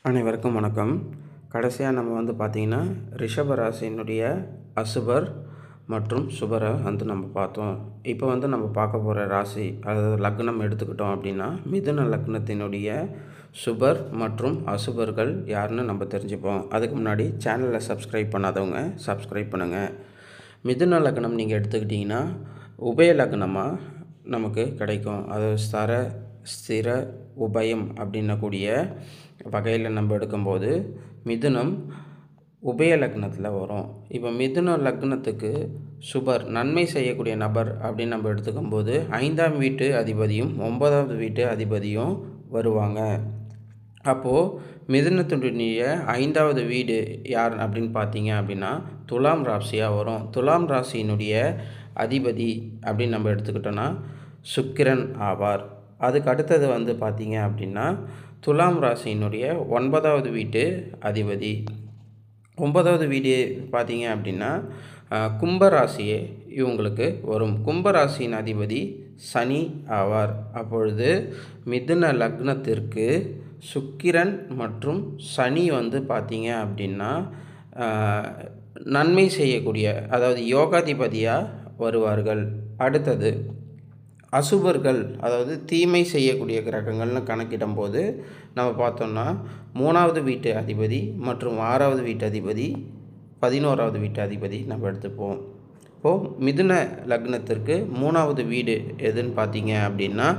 அனைவருக்கும் வணக்கம். கடைசியாக நம்ம பார்த்திங்கன்னா ரிஷப ராசியினுடைய அசுபர் மற்றும் சுபரை நம்ம பார்த்தோம். இப்போ நம்ம பார்க்க போகிற ராசி, அதாவது லக்னம் எடுத்துக்கிட்டோம் அப்படின்னா மிதுன லக்னத்தினுடைய சுபர் மற்றும் அசுபர்கள் யாருன்னு நம்ம தெரிஞ்சுப்போம். அதுக்கு முன்னாடி சேனலை சப்ஸ்கிரைப் பண்ணாதவங்க சப்ஸ்கிரைப் பண்ணுங்கள். மிதுன லக்னம் நீங்கள் எடுத்துக்கிட்டிங்கன்னா உபய லக்னமாக நமக்கு கிடைக்கும். அதாவது ஸ்திர உபயம் அப்படின்னக்கூடிய வகையில் நம்ம எடுக்கும்போது மிதுனம் உபய லக்னத்தில் வரும். இப்போ மிதுன லக்னத்துக்கு சுபர் நன்மை செய்யக்கூடிய நபர் அப்படின்னு நம்ம எடுத்துக்கும்போது 5ஆம் வீட்டு அதிபதியும் 9வது வீட்டு அதிபதியும் வருவாங்க. அப்போது மிதுனத்தினுடைய 5வது வீடு யார் அப்படின்னு பார்த்தீங்க அப்படின்னா துலாம் ராசியாக வரும். துலாம் ராசியினுடைய அதிபதி அப்படின்னு நம்ம எடுத்துக்கிட்டோன்னா சுக்கிரன் ஆவார். அதுக்கு அடுத்தது பார்த்தீங்க அப்படின்னா துலாம் ராசியினுடைய 9வது வீட்டு அதிபதி. 9வது வீடு பார்த்தீங்க அப்படின்னா கும்பராசியே இவங்களுக்கு வரும். கும்பராசியின் அதிபதி சனி ஆவார். அப்பொழுது மிதுன லக்னத்திற்கு சுக்கிரன் மற்றும் சனி பார்த்தீங்க அப்படின்னா நன்மை செய்யக்கூடிய, அதாவது யோகாதிபதியாக வருவார்கள். அடுத்தது அசுபர்கள், அதாவது தீமை செய்யக்கூடிய கிரகங்கள்னு கணக்கிடும்போது நம்ம பார்த்தோம்னா 3வது வீட்டு அதிபதி மற்றும் 6வது வீட்டு அதிபதி 11வது வீட்டு அதிபதி நம்ம எடுத்துப்போம். இப்போது மிதுன லக்னத்திற்கு 3வது வீடு எதுன்னு பார்த்தீங்க அப்படின்னா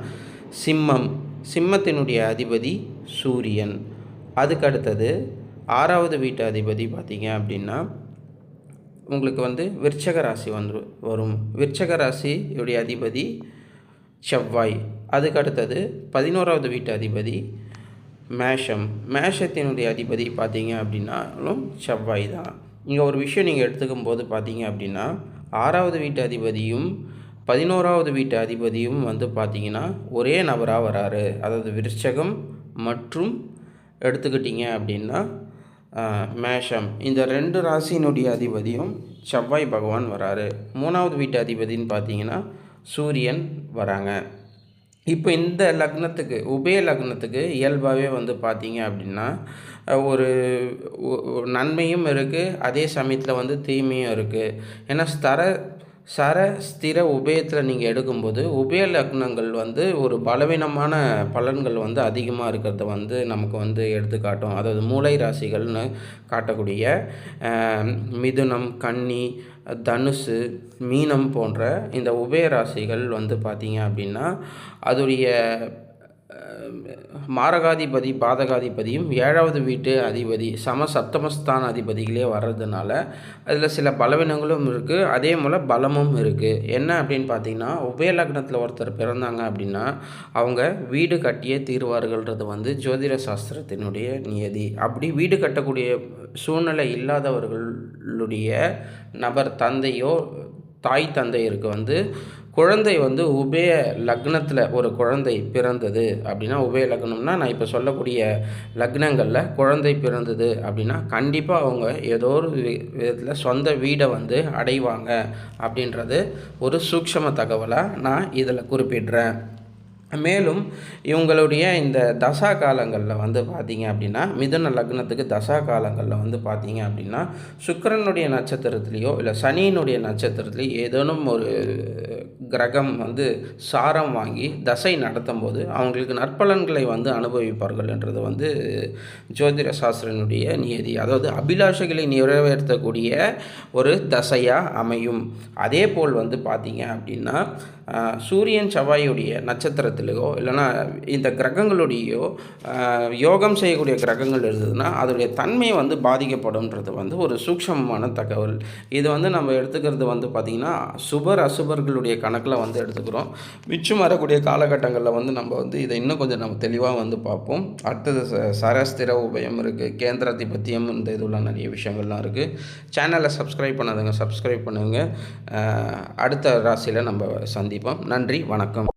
சிம்மம். சிம்மத்தினுடைய அதிபதி சூரியன். அதுக்கு அடுத்தது 6வது வீட்டு அதிபதி பார்த்தீங்க அப்படின்னா உங்களுக்கு விருச்சக ராசி வரும். விருச்சக ராசியுடைய அதிபதி செவ்வாய். அதுக்கு அடுத்தது 11வது வீட்டு அதிபதி மேஷம். மேஷத்தினுடைய அதிபதி பார்த்தீங்க அப்படின்னாலும் செவ்வாய் தான். இங்கே ஒரு விஷயம் நீங்கள் எடுத்துக்கும் போது பார்த்தீங்க அப்படின்னா 6வது வீட்டு அதிபதியும் 11வது வீட்டு அதிபதியும் பார்த்தீங்கன்னா ஒரே நபராக வராரு. அதாவது விருச்சகம் மற்றும் எடுத்துக்கிட்டிங்க அப்படின்னா மேஷம், இந்த 2 ராசியினுடைய அதிபதியும் செவ்வாய் பகவான் வராரு. 3வது வீட்டு அதிபதின்னு பார்த்தீங்கன்னா சூரியன் வராங்க. இப்போ இந்த லக்னத்துக்கு உபய லக்னத்துக்கு இயல்பாகவே பார்த்தீங்க அப்படின்னா ஒரு நன்மையும் இருக்குது, அதே சமயத்தில் தீமையும் இருக்குது. ஏன்னா ஸ்திர உபயத்தில் நீங்கள் எடுக்கும்போது உபய லக்னங்கள் ஒரு பலவீனமான பலன்கள் அதிகமாக இருக்கிறத நமக்கு எடுத்துக்காட்டும். அதாவது மூளை ராசிகள்னு காட்டக்கூடிய மிதுனம், கன்னி, தனுசு, மீனம் போன்ற இந்த உபய ராசிகள் பார்த்தீங்க அப்படின்னா அதோடைய மாரகாதிபதி பாதகாதிபதியும் 7வது வீட்டு அதிபதி சப்தமஸ்தான அதிபதிகளே வர்றதுனால அதில் சில பலவீனங்களும் இருக்குது, அதே போல் பலமும் இருக்குது. என்ன அப்படின்னு பார்த்தீங்கன்னா உபய லக்னத்தில் ஒருத்தர் பிறந்தாங்க அப்படின்னா அவங்க வீடு கட்டியே தீர்வார்கள்ன்றது ஜோதிட சாஸ்திரத்தினுடைய நியதி. அப்படி வீடு கட்டக்கூடிய சூழ்நிலை இல்லாதவர்களுடைய நபர் தந்தையோ தாய் தந்தையருக்கு குழந்தை உபய லக்னத்தில் ஒரு குழந்தை பிறந்தது அப்படின்னா, உபய லக்னம்னா நான் இப்போ சொல்லக்கூடிய லக்னங்களில் குழந்தை பிறந்தது அப்படின்னா கண்டிப்பாக அவங்க ஏதோ ஒரு விதத்தில் சொந்த வீடை அடைவாங்க அப்படின்றது ஒரு சூக்ஷ்ம தகவலாக நான் இதில் குறிப்பிடுறேன். மேலும் இவங்களுடைய இந்த தசா காலங்களில் பார்த்தீங்க அப்படின்னா மிதுன லக்னத்துக்கு தசா காலங்களில் பார்த்தீங்க அப்படின்னா சுக்கிரனுடைய நட்சத்திரத்துலேயோ இல்லை சனியினுடைய நட்சத்திரத்துலேயோ ஏதேனும் ஒரு கிரகம் சாரம் வாங்கி தசை நடத்தும் போது அவங்களுக்கு நற்பலன்களை அனுபவிப்பார்கள் என்றது ஜோதிட சாஸ்திரனுடைய நியதி. அதாவது அபிலாஷைகளை நிறைவேற்றக்கூடிய ஒரு தசையாக அமையும். அதே போல் பார்த்தீங்க அப்படின்னா சூரியன் செவ்வாயுடைய நட்சத்திரத்திலேயோ இல்லைனா இந்த கிரகங்களுடையோ யோகம் செய்யக்கூடிய கிரகங்கள் இருந்ததுன்னா அதோடைய தன்மை பாதிக்கப்படும்ன்றது ஒரு சூக்ஷ்மமான தகவல். இது நம்ம எடுத்துக்கிறது பார்த்திங்கன்னா சுபர் அசுபர்களுடைய கணக்கில் எடுத்துக்கிறோம். மிச்சம் வரக்கூடிய காலகட்டங்களில் நம்ம இதை இன்னும் கொஞ்சம் நம்ம தெளிவாக பார்ப்போம். அடுத்தது சரஸ்திர உபயம் இருக்குது, கேந்திராதிபத்தியம், இந்த இதெல்லாம் நிறைய விஷயங்கள்லாம் இருக்குது. சேனலை சப்ஸ்கிரைப் பண்ணாதுங்க, சப்ஸ்கிரைப் பண்ணுங்கள். அடுத்த ராசியில் நம்ம சந்திப்போம். நன்றி, வணக்கம்.